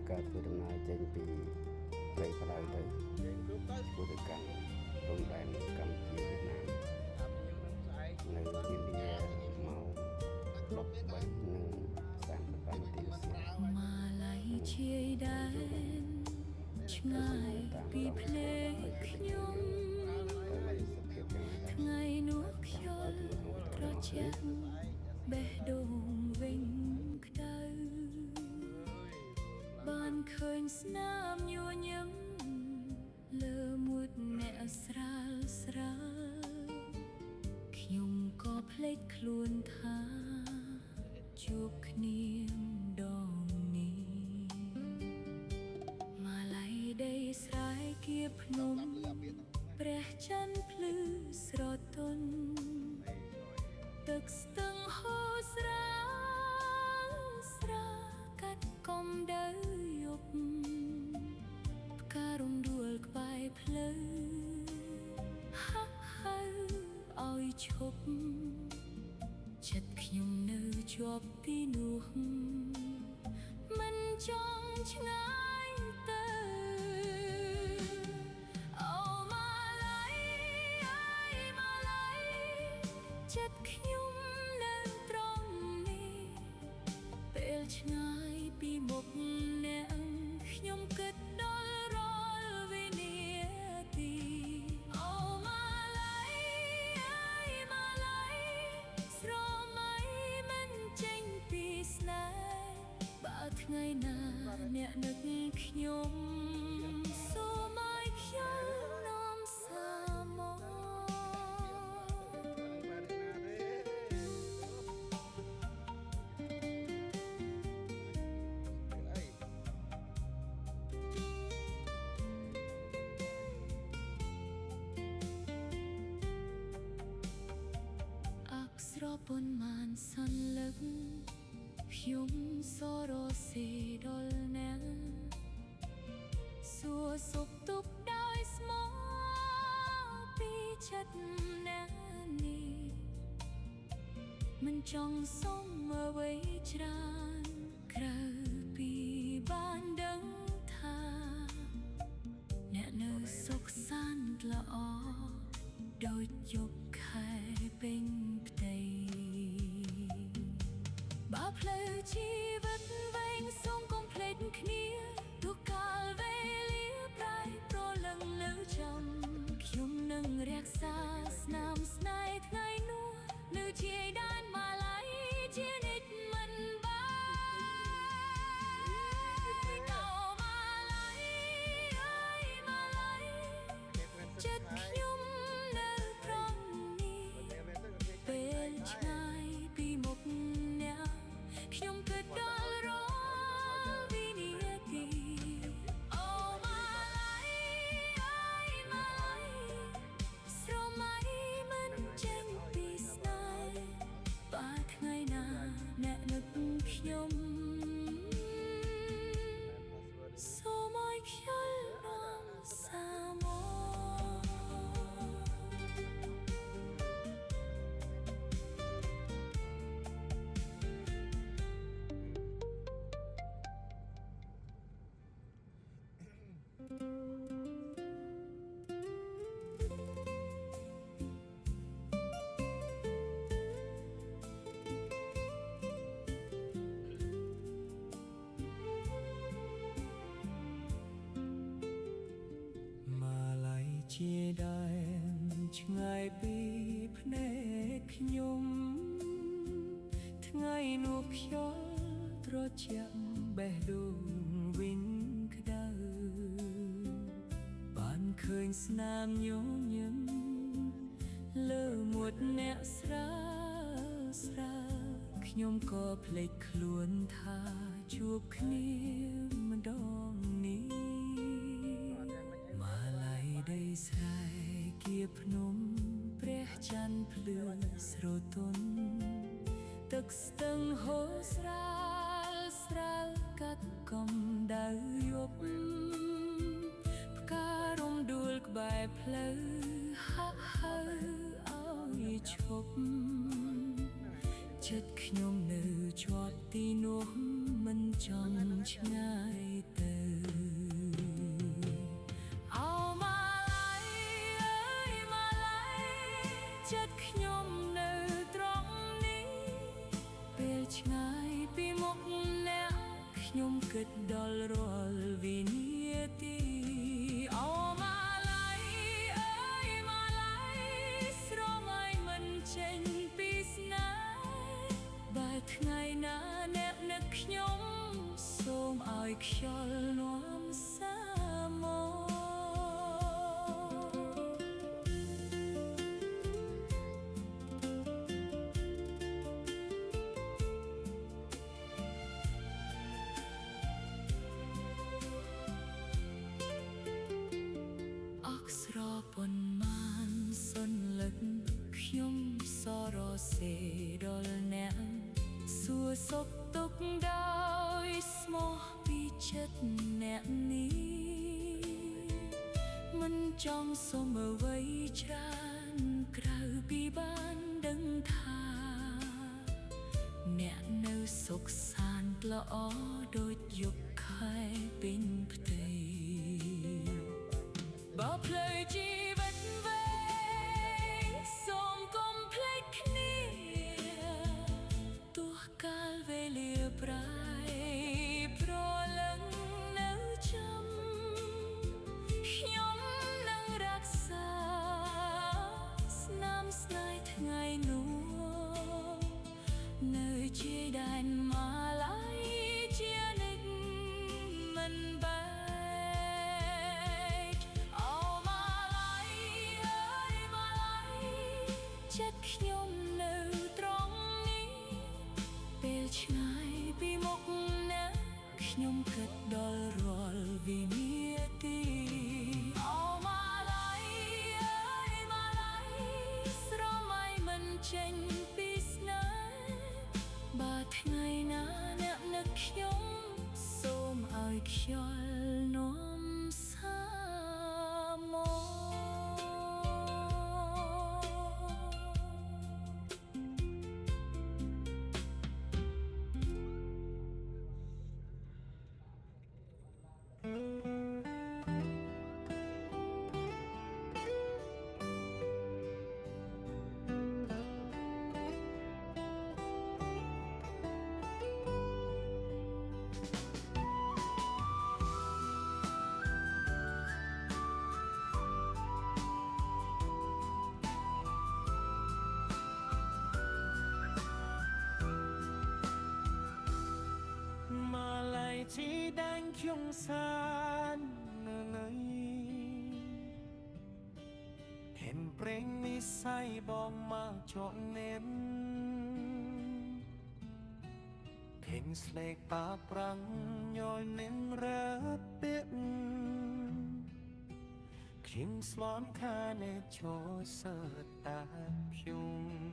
ការធ្វើដំណើរចេញពីព្រៃផ្លូវទៅធ្វើទៅកាន់ព្រំដែនកម្ពុជាវៀតណាមនៅវេលាម៉ោង13:35នាទីម៉ាឡៃជាយដែនឆ្ងាយពីភ្លេងខ្ញុំថ្ងៃនោះខ្យល់ត្រជាក់បេះដូងវិញក្តៅបានឃើញស្នាមញញឹមលើមួយអ្នកស្រាលស្រាលខ្ញុំក៏ភ្លេចខ្លួនថាជួបគ្នាដងនេះម៉ាឡៃដីស្រែគៀភ្នំព្រះច័ន្ទភ្លឺស្រទន់ទឹកស្ទឹងហូរស្រាលស្រាកាត់កុំដៅយប់ផ្ការរំដួលក្បែរផ្លូវហាក់ហៅឲ្យឈប់ចិត្តខ្ញុំនៅជាប់ទីនោះមិនចង់ឆ្ងាយទៅអូម៉ាឡៃអើយម៉ាឡៃចិត្តខ្ញុំនៅត្រង់នេះពេលឆ្ងាយពីមុខអ្នកខ្ញុំគិតដល់រាល់វិនាទីអូម៉ាឡៃអើយម៉ាឡៃស្រមៃមិនចេញពីស្នេហ៍បើថ្ងៃណាអ្នកនឹកខ្ញុំសូមឲ្យខ្ញុំនាំសាមកអក្សរប៉ុន្មានសន្លឹកខ្ញុំសរសេរដល់អ្នកសួរសុខទុក្ខដោយស្មោះពីចិត្តអ្នកនេះមិនចង់សុំអ្វីច្រើនក្រៅពីបានដឹងថាអ្នកនៅសុខសាន្តល្អដូចយប់ខែពេញផ្ទៃបើផ្លូវជីវិតវែងសូមកុំភ្លេចគ្នាទោះកាលវេលាប្រែប្រលឹងនៅចំខ្ញុំនឹងរក្សាស្នាមស្នេហ៍ថ្ងៃនោះនៅជាយដែនម៉ាឡៃជានិច្ចមិនបាយអូម៉ាឡៃអើយម៉ាឡៃចិត្តខ្ញុំនៅត្រង់នេះពេលឆ្ងាយពីមុខអ្នកខ្ញុំគិតដល់រាល់វិនាទីអូម៉ាឡៃអើយម៉ាឡៃស្រមៃមិនចេញពីស្នេហ៍បើថ្ងៃណាអ្នកនឹកខ្ញុំសូមឲ្យខ្យល់នាំសាមក ម៉ាឡៃជាដែនឆ្ងាយពីភ្នែកខ្ញុំថ្ងៃនោះខ្យល់ត្រជាក់បេះដូងវិញក្តៅបានឃើញស្នាមញញឹមលើមួយអ្នកស្រាលស្រាលខ្ញុំក៏ភ្លេចខ្លួនថាជួបគ្នាម្ដងនេះម៉ាឡៃដីស្រែគៀភ្នំព្រះច័ន្ទភ្លឺស្រទន់ទឹកស្ទឹងហូរស្រាលស្រាលកាត់កំដៅយប់ផ្ការរំដួលក្បែរផ្លូវហាក់ហៅឲ្យឈប់ចិត្តខ្ញុំនៅជាប់ទីនោះមិនចង់ឆ្ងាយទៅ ចិត្តខ្ញុំនៅត្រង់នេះពេលឆ្ងាយពីមុខអ្នកខ្ញុំគិតដល់រាល់វិនាទីអូម៉ាឡៃអើយម៉ាឡៃស្រមៃមិនចេញពីស្នេហ៍បើថ្ងៃណាអ្នកនឹកខ្ញុំសូមឲ្យខ្យល់នាំសាមកអក្សរប៉ុន្មានសន្លឹកខ្ញុំសរសេរដល់អ្នកសួរសុខទុក្ខដោយស្មោះពីចិត្តអ្នកនេះមិនចង់សុំអ្វីច្រើនក្រៅពីបានដឹងថាអ្នកនៅសុខសាន្តល្អដូចយប់ខែពេញផ្ទៃបើផ្លូវជីវិតវែងសូមកុំភ្លេចគ្នាទោះកាលវេលាប្រែប្រលឹងនៅចាំខ្ញុំនឹងរក្សាស្នាមស្នេហ៍ថ្ងៃនោះនៅជាដែនម៉ាឡៃជានិច្ចមិនបែកអូម៉ាឡៃអើយម៉ាឡៃចិត្តខ្ញុំនៅត្រង់នេះពេលឆ្ងាយពីមុខអ្នកខ្ញុំគិតដល់រាល់វិនាទីអូម៉ាឡៃអើយម៉ាឡៃស្រមៃមិនចេញពីស្នេហ៍បើថ្ងៃណាអ្នកនឹកខ្ញុំសូមឲ្យខ្យល់នាំសាមកម៉ាឡៃជីដាញ់ខ្ញុំសាននៅនៃเห็นព្រេងនិស័យបងមកជក់នេនเพลงស្លេកប៉ាប្រាំងញយនឹងរត់ទៀកខ្ញុំស្លន់ខានេចូលសើតាភុំ